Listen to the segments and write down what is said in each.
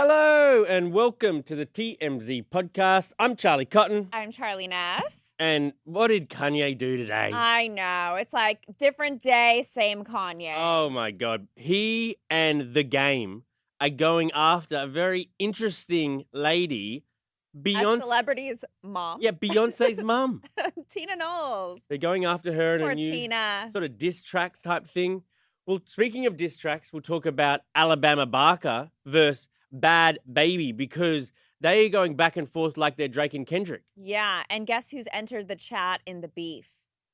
Hello and welcome to the TMZ Podcast. I'm Charlie Cotton. I'm Charlie Neff. And what did Kanye do today? I know. It's like different day, same Kanye. Oh my God. He and The Game are going after a very interesting lady, A celebrity's mom. Yeah, Beyonce's mum. Tina Knowles. They're going after her in Poor a new Tina. sort of diss track type thing. Well, speaking of diss tracks, we'll talk about Alabama Barker versus Bhad Bhabie because they are going back and forth like they're Drake and Kendrick. Yeah, and guess who's entered the chat in the beef?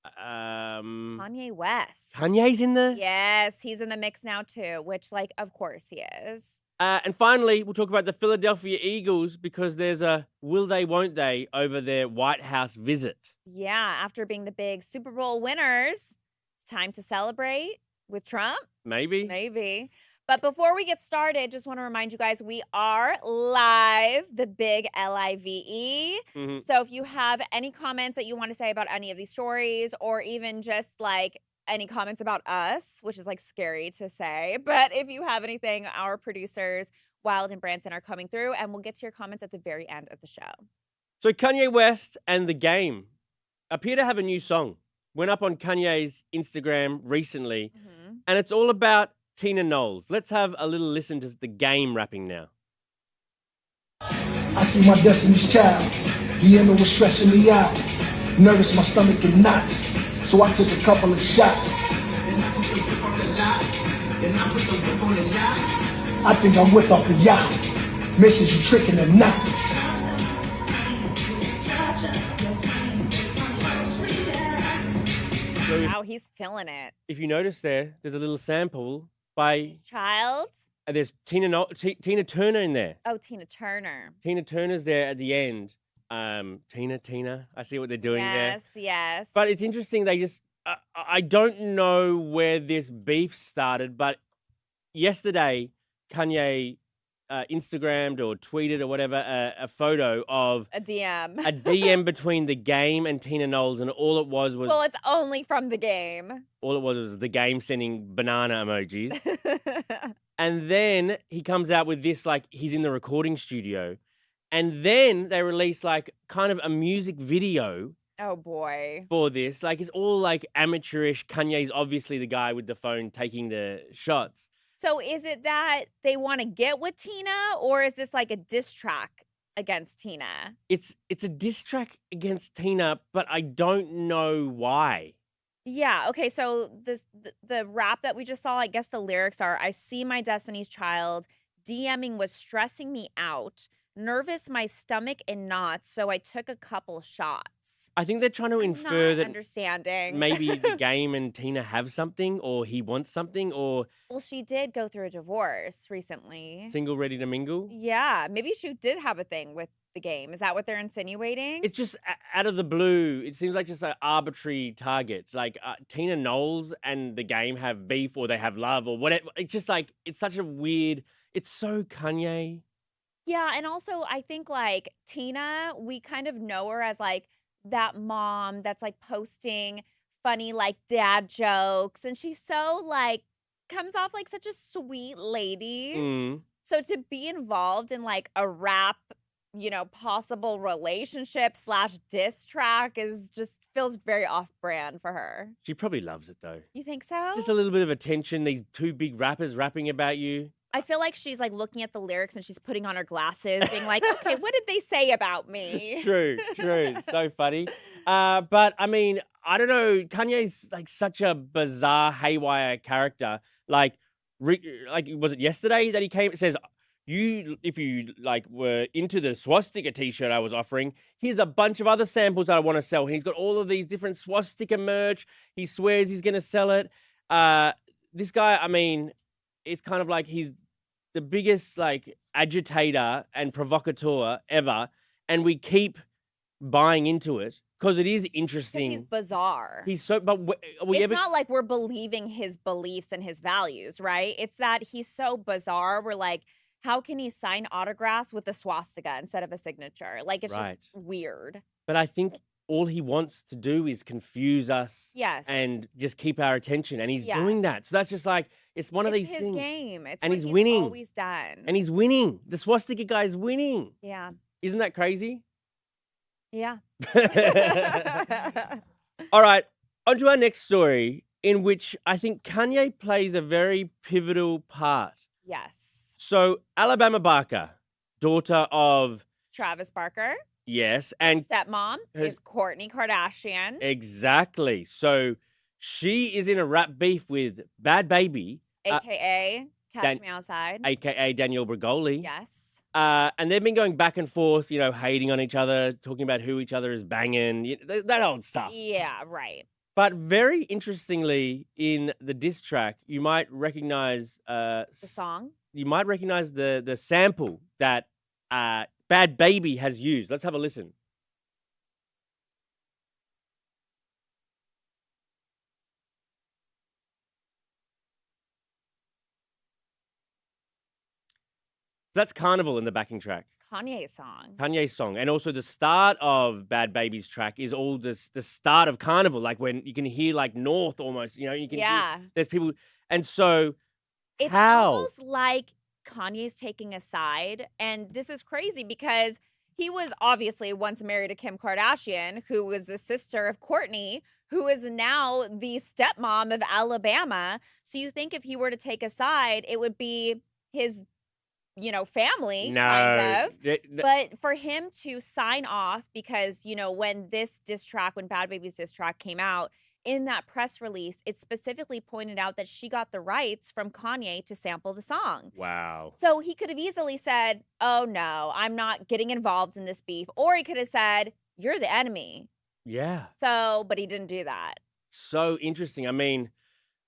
Kanye Kanye West. Kanye's in there? Yes, he's in the mix now too, which, of course he is. And finally, we'll talk about the Philadelphia Eagles because there's a will they, won't they over their White House visit. Yeah, after being the big Super Bowl winners, it's time to celebrate with Trump. Maybe. Maybe. But before we get started, just want to remind you guys, we are live, the big LIVE. Mm-hmm. So if you have any comments that you want to say about any of these stories, or even just any comments about us, which is scary to say, but if you have anything, our producers, Wild and Branson, are coming through, and we'll get to your comments at the very end of the show. So Kanye West and The Game appear to have a new song. Went up on Kanye's Instagram recently, and it's all about Tina Knowles. Let's have a little listen to The Game rapping now. I see my destiny's child. The end was stressing me out. Nervous, my stomach in knots. So I took a couple of shots. I think I'm whipped off the yacht. Misses you tricking or not. Wow, he's feeling it. If you notice there's a little sample by Child. there's Tina Turner in there. Oh, Tina Turner. Tina Turner's there at the end. Tina. I see what they're doing there. Yes. But it's interesting. They just, I don't know where this beef started, but yesterday, Kanye Instagrammed or tweeted or whatever a photo of a DM. a DM between The Game and Tina Knowles, and all it was well, it's only from The Game. all it was The Game sending banana emojis, and then he comes out with this he's in the recording studio, and then they release kind of a music video. Oh boy. For this, it's all amateurish. Kanye's obviously the guy with the phone taking the shots. So is it that they want to get with Tina, or is this a diss track against Tina? It's a diss track against Tina, but I don't know why. Yeah, okay, so the rap that we just saw, I guess the lyrics are, I see my destiny's child, DMing was stressing me out, nervous, my stomach in knots, so I took a couple shots. I think they're trying to infer that understanding. maybe The Game and Tina have something, or he wants something, or well, she did go through a divorce recently. single ready to mingle. Yeah, maybe she did have a thing with The Game. Is that what they're insinuating? It's just out of the blue. It seems like just an arbitrary target. Tina Knowles and The Game have beef, or they have love, or whatever. It's just it's such a weird. It's so Kanye. Yeah, and also I think Tina, we kind of know her as that mom that's posting funny dad jokes, and she's so comes off such a sweet lady. So to be involved in a rap, possible relationship / diss track is just feels very off brand for her. She probably loves it though. You think so? Just a little bit of attention. These two big rappers rapping about you. I feel like she's looking at the lyrics and she's putting on her glasses, being okay, what did they say about me? True. So funny. But I mean, I don't know. Kanye's such a bizarre, haywire character. Was it yesterday that he came? It says, if you were into the swastika T-shirt I was offering, here's a bunch of other samples that I want to sell. He's got all of these different swastika merch. He swears he's gonna sell it. This guy, I mean, it's kind of he's the biggest agitator and provocateur ever, and we keep buying into it because it is interesting. He's bizarre. He's so, but it's not like we're believing his beliefs and his values, right? It's that he's so bizarre. We're how can he sign autographs with a swastika instead of a signature? It's right. Just weird. But I think all he wants to do is confuse us Yes. and just keep our attention. And he's Yes. doing that. So that's just like, it's one of It's these his things. game. It's And what he's winning. always done. And he's winning. The swastika guy is winning. Yeah. Isn't that crazy? Yeah. All right. On to our next story, in which I think Kanye plays a very pivotal part. Yes. So, Alabama Barker, daughter of, Travis Barker. yes, and Stepmom her- is Kourtney Kardashian. exactly. So, she is in a rap beef with Bhad Bhabie, AKA Catch Me Outside. aka Danielle Bregoli. Yes. And they've been going back and forth, hating on each other, talking about who each other is banging, that old stuff. Yeah, right. But very interestingly, in the diss track, you might recognize The song. you might recognize the sample that Bhad Bhabie has used. Let's have a listen. So that's Carnival in the backing track. It's Kanye's song. Kanye's song. And also the start of Bhad Babie's track is all this the start of Carnival, like when you can hear like North almost, you can Yeah. hear there's people. And so It's how? almost like Kanye's taking a side. And this is crazy because he was obviously once married to Kim Kardashian, who was the sister of Kourtney, who is now the stepmom of Alabama. So you think if he were to take a side, it would be his, family, kind of. But for him to sign off, because, when this diss track, when Bhad Babie's diss track came out, in that press release, it specifically pointed out that she got the rights from Kanye to sample the song. Wow. So he could have easily said, oh, no, I'm not getting involved in this beef. Or he could have said, you're the enemy. Yeah. But he didn't do that. So interesting. I mean,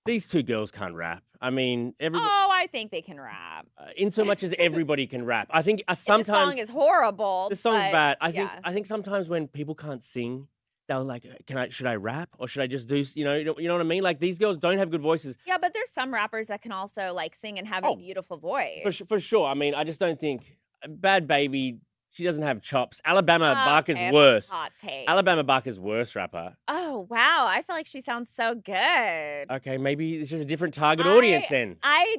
these two girls can't rap. I mean, Oh, I think they can rap. in so much as everybody can rap. I think The sometimes song is horrible. the song's but bad. yeah. I think sometimes when people can't sing, they're like, should I rap or should I just do, you know what I mean? Like these girls don't have good voices. Yeah, but there's some rappers that can also sing and have a beautiful voice. For sure. I mean, I just don't think Bhad Bhabie, she doesn't have chops. Alabama Barker's Okay, worse. hot take. Alabama Barker's worse rapper. Oh, wow. I feel like she sounds so good. Okay, maybe it's just a different target audience then. I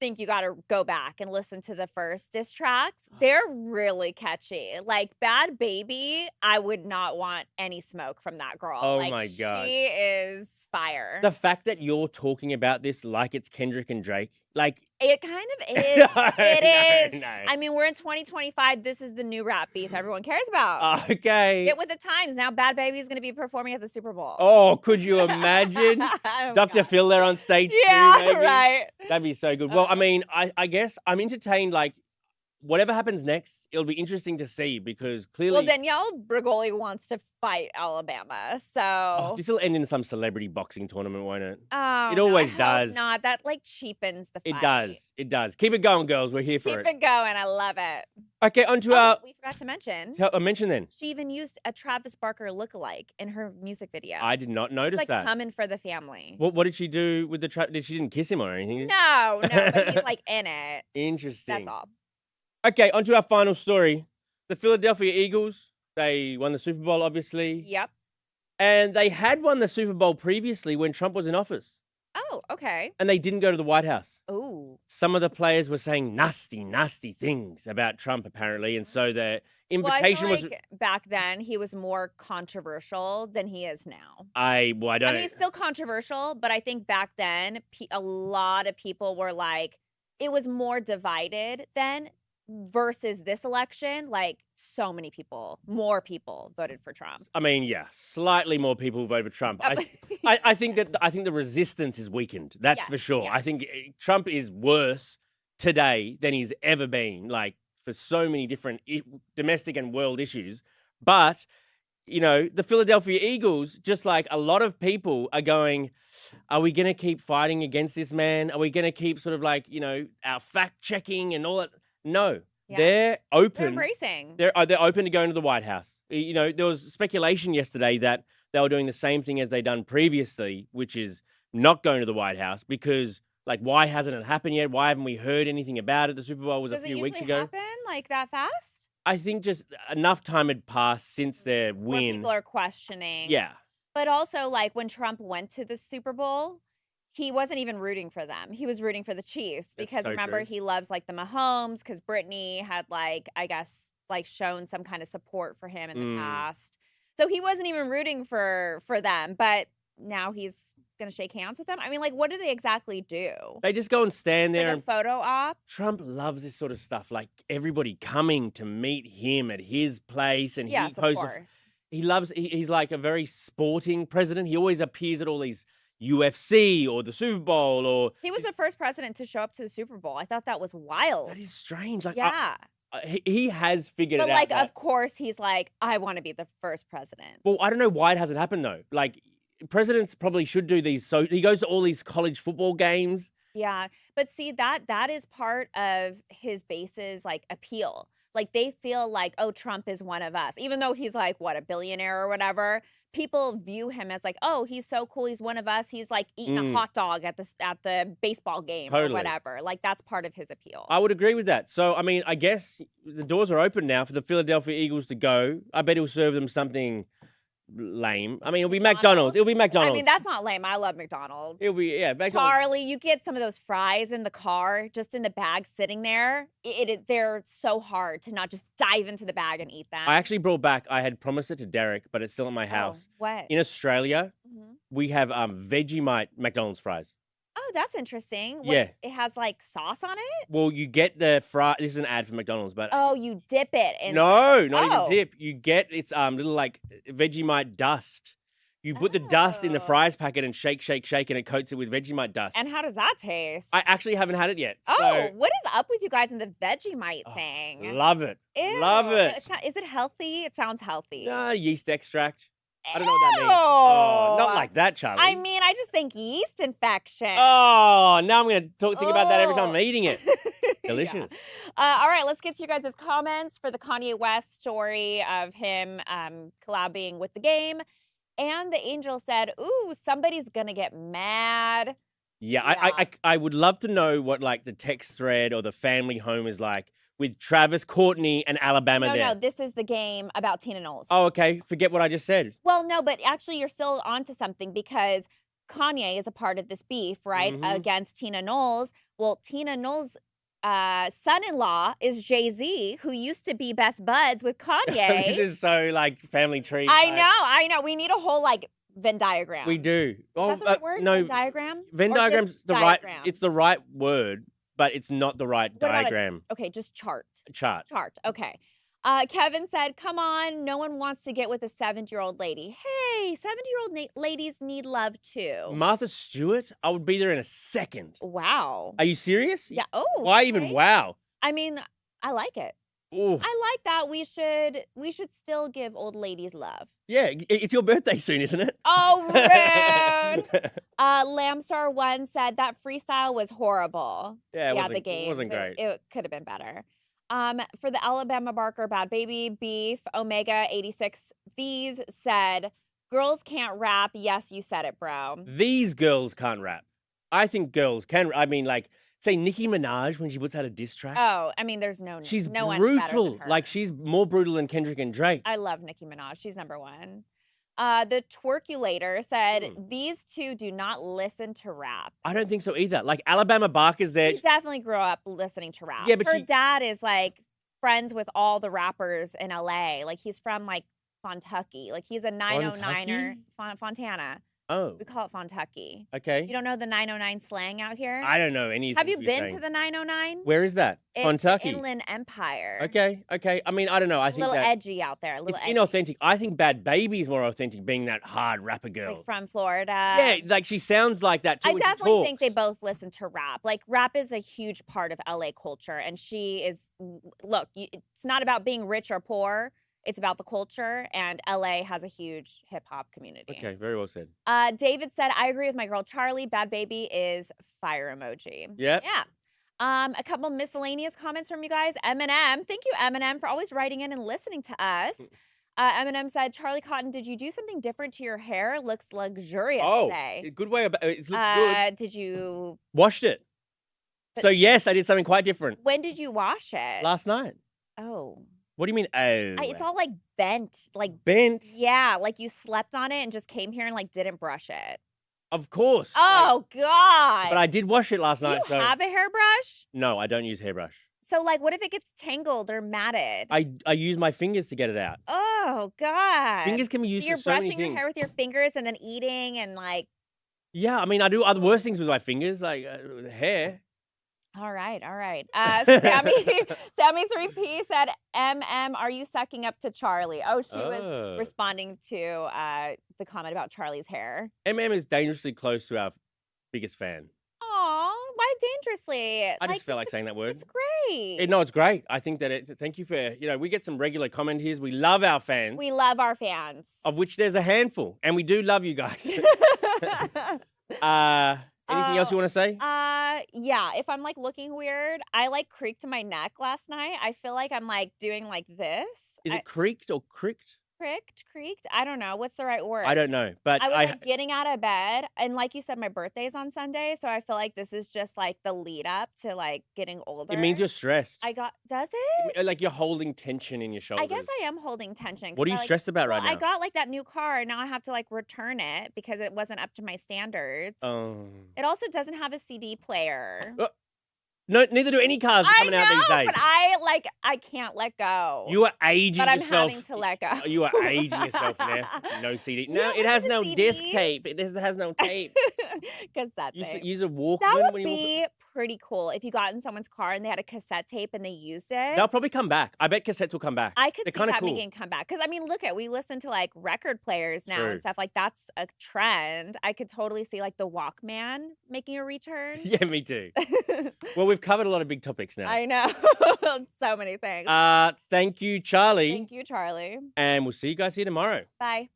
think you got to go back and listen to the first diss tracks. They're really catchy. Like Bhad Bhabie, I would not want any smoke from that girl. Oh like, my God. She is fire. The fact that you're talking about this like it's Kendrick and Drake, like It kind of is. It is. No. I mean, we're in 2025. This is the new rap beef everyone cares about. Okay. Get with the times. Now Bhad Bhabie is going to be performing at the Super Bowl. Oh, could you imagine? Oh, Dr. God. Phil there on stage Yeah, too, maybe? right. That'd be so good. Well, I mean, I guess I'm entertained, like, whatever happens next, it'll be interesting to see because clearly... Well, Danielle Bregoli wants to fight Alabama, so... this will end in some celebrity boxing tournament, won't it? Oh, It no, always I hope does. not. That cheapens the fight. It does. It does. Keep it going, girls. We're here for Keep it going. I love it. Okay, on to Oh, our... we forgot to mention. mention then. She even used a Travis Barker lookalike in her music video. I did not notice It's like that. coming for the family. What did she do with the She didn't kiss him or anything? No, but he's like in it. Interesting. That's all. Okay, on to our final story. The Philadelphia Eagles, they won the Super Bowl, obviously. Yep. And they had won the Super Bowl previously when Trump was in office. Oh, okay. And they didn't go to the White House. Ooh. Some of the players were saying nasty, nasty things about Trump, apparently. And so the invitation well, I feel was... like back then he was more controversial than he is now. I don't... I mean, he's still controversial, but I think back then a lot of people were like, it was more divided then versus this election. Like so many people, more people voted for Trump. I mean, yeah, slightly more people voted for Trump. I think the resistance is weakened. That's for Yes, sure. I yes. think Trump is worse today than he's ever been, like for so many different domestic and world issues. But, the Philadelphia Eagles, just like a lot of people are going, are we going to keep fighting against this man? Are we going to keep sort of like, our fact checking and all that? No, Yeah. they're open. They're embracing. They're open to going to the White House. There was speculation yesterday that they were doing the same thing as they'd done previously, which is not going to the White House because, like, why hasn't it happened yet? Why haven't we heard anything about it? The Super Bowl was Does a few it weeks usually ago. happen like that fast? I think just enough time had passed since their where win. people are questioning. Yeah. But also, like, when Trump went to the Super Bowl, he wasn't even rooting for them. He was rooting for the Chiefs because so remember, true. he loves, like, the Mahomes because Brittany had, like, I guess, like, shown some kind of support for him in the past. So he wasn't even rooting for them, but now he's going to shake hands with them. I mean, like, what do they exactly do? They just go and stand there. Like a And photo op? Trump loves this sort of stuff, like everybody coming to meet him at his place. And Yes, he of posts course. he's like a very sporting president. He always appears at all these UFC or the Super Bowl or He was the first president to show up to the Super Bowl. I thought that was wild. that is strange. Like Yeah. he has figured But, it like, out. of course, he's like, I want to be the first president. Well, I don't know why it hasn't happened though. Like presidents probably should do these. So he goes to all these college football games. Yeah. But see, that is part of his base's, like, appeal. Like, they feel like, oh, Trump is one of us. Even though he's, like, what, a billionaire or whatever, people view him as like, oh, he's so cool. He's one of us. He's, like, eating a hot dog at the baseball game or Totally. whatever. Like, that's part of his appeal. I would agree with that. So, I mean, I guess the doors are open now for the Philadelphia Eagles to go. I bet he'll serve them something lame. I mean, it'll be McDonald's. It'll be McDonald's. I mean, that's not lame. I love McDonald's. It'll be, yeah, McDonald's. Charlie, you get some of those fries in the car, just in the bag sitting there. They're so hard to not just dive into the bag and eat them. I actually brought back, I had promised it to Derek, but it's still at my house. What? In Australia, Mhm. we have Vegemite McDonald's fries. Oh, that's interesting. Yeah. It has, like, sauce on it? Well, you get the fry. This is an ad for McDonald's, but Oh, you dip it in. no, not Oh. even dip. You get it's little like Vegemite dust. You put the dust in the Oh. fries packet and shake, shake, shake, and it coats it with Vegemite dust. And how does that taste? I actually haven't had it yet. Oh, so what is up with you guys and the Vegemite thing? love it. Ew. Love it. Is it healthy? It sounds healthy. Yeast extract. I don't know what that means. Oh, not Ew. like that, Charlie. I mean, I just think yeast infection. Oh, now I'm going to think about that every time Oh. I'm eating it. Yeah. Delicious. All right, let's get to you guys' comments for the Kanye West story of him collabing with the game. And the angel said, ooh, somebody's going to get mad. Yeah, Yeah. I would love to know what like the text thread or the family home is like with Travis, Courtney, and Alabama there. No, this is the game about Tina Knowles. Oh, okay. Forget what I just said. Well, no, but actually you're still onto something because Kanye is a part of this beef, right, Mhm. against Tina Knowles. Well, Tina Knowles' son-in-law is Jay-Z, who used to be best buds with Kanye. This is so like family tree. I type. know. We need a whole, like, Venn diagram. We do. Is that the right word? No, Venn diagram? Venn Or diagram's just the diagram? right. It's the right word, but it's not the right What about a- diagram Okay, just chart. chart. Okay. Kevin said, come on, no one wants to get with a 70-year-old lady. Hey, 70-year-old ladies need love too. Martha Stewart, I would be there in a second. Wow. Are you serious? Yeah. Oh. Why even okay. wow? I mean, I like it. Ooh. I like that. We should still give old ladies love. Yeah, it's your birthday soon, isn't it? Oh, rude. Lamstar1 said that freestyle was horrible. Yeah, it the game wasn't great. It could have been better. For the Alabama Barker Bhad Bhabie beef, Omega 86 These said, girls can't rap. Yes, you said it, bro. These girls can't rap. I think girls can. I mean, like, say Nicki Minaj when she puts out a diss track. Oh, I mean, there's no She's no one's better than brutal. her. Like, she's more brutal than Kendrick and Drake. I love Nicki Minaj. She's number one. The Twerkulator said, these two do not listen to rap. I don't think so either. Like, Alabama Barker's there. She definitely grew up listening to rap. Yeah, but her she- dad is like friends with all the rappers in LA. Like he's from like Fontucky. Like he's a 909er. Fontana. Oh, We call it Fontucky. okay. You don't know the 909 slang out here? I don't know anything. Have you you're been saying. to the 909? Where is that? It's Kentucky. Inland Empire. Okay. I mean, I don't know. I A think little that edgy out there. A little it's edgy. inauthentic. I think Bhad Bhabie is more authentic, being that hard rapper girl. Like from Florida. Yeah, like she sounds like that too. I when she definitely think they talks. both listen to rap. Like rap is a huge part of LA culture, and she is. Look, it's not about being rich or poor. It's about the culture, and LA has a huge hip hop community. Okay, very well said. David said, "I agree with my girl Charlie. Bhad Bhabie is fire emoji." Yep. Yeah. A couple miscellaneous comments from you guys. Eminem, thank you, Eminem, for always writing in and listening to us. Eminem said, "Charlie Cotton, did you do something different to your hair? Looks luxurious today." Good way about it. Looks good. Did you? Washed it. But- So yes, I did something quite different When did you wash it? last night. Oh, What do you mean? Oh, It's all like bent, like bent. yeah, like you slept on it and just came here and like didn't brush it. Of course. Oh God! But I did wash it last Do night. you So have a hairbrush? no, I don't use hairbrush. So like, what if it gets tangled or matted? I use my fingers to get it out. Oh God! Fingers can be So used you're for so many brushing your things. hair with your fingers and then eating and like. Yeah, I mean, I do other worse things with my fingers, like with hair. All right. Sammy 3P said, are you sucking up to Charlie? Oh, she was responding to the comment about Charlie's hair. MM is dangerously close to our biggest fan. Aw, why dangerously? I just felt like saying that word. It's great. No, it's great. I think that thank you for, we get some regular comment here. We love our fans. We love our fans. Of which there's a handful. And we do love you guys. Anything else you want to say? Yeah, if I'm like looking weird, I like creaked my neck last night. I feel like I'm like doing like this. Is it creaked or cricked? Creaked? I don't know. What's the right word? I don't know. But I was like getting out of bed, and like you said, my birthday's on Sunday, so I feel like this is just like the lead up to like getting older. It means you're stressed. Does it? Like you're holding tension in your shoulders. I guess I am holding tension. What are you stressed about right now? I got like that new car, and now I have to like return it because it wasn't up to my standards. It also doesn't have a CD player. No, neither do any cars coming out these days. But I can't let go. You are aging but yourself. But I'm having to let go. You are aging yourself, Neff. No CD. No, it has no disc tape. It has no tape. Cassette tape. Use a Walkman. That would be pretty cool if you got in someone's car and they had a cassette tape and they used it. They'll probably come back. I bet cassettes will come back. I could see that cool. making a comeback. Because, I mean, we listen to, like, record players now and stuff. Like, that's a trend. I could totally see, like, the Walkman making a return. Yeah, me too. Well, we've covered a lot of big topics now. I know. So many things. Thank you, Charlie. Thank you, Charlie. And we'll see you guys here tomorrow. Bye.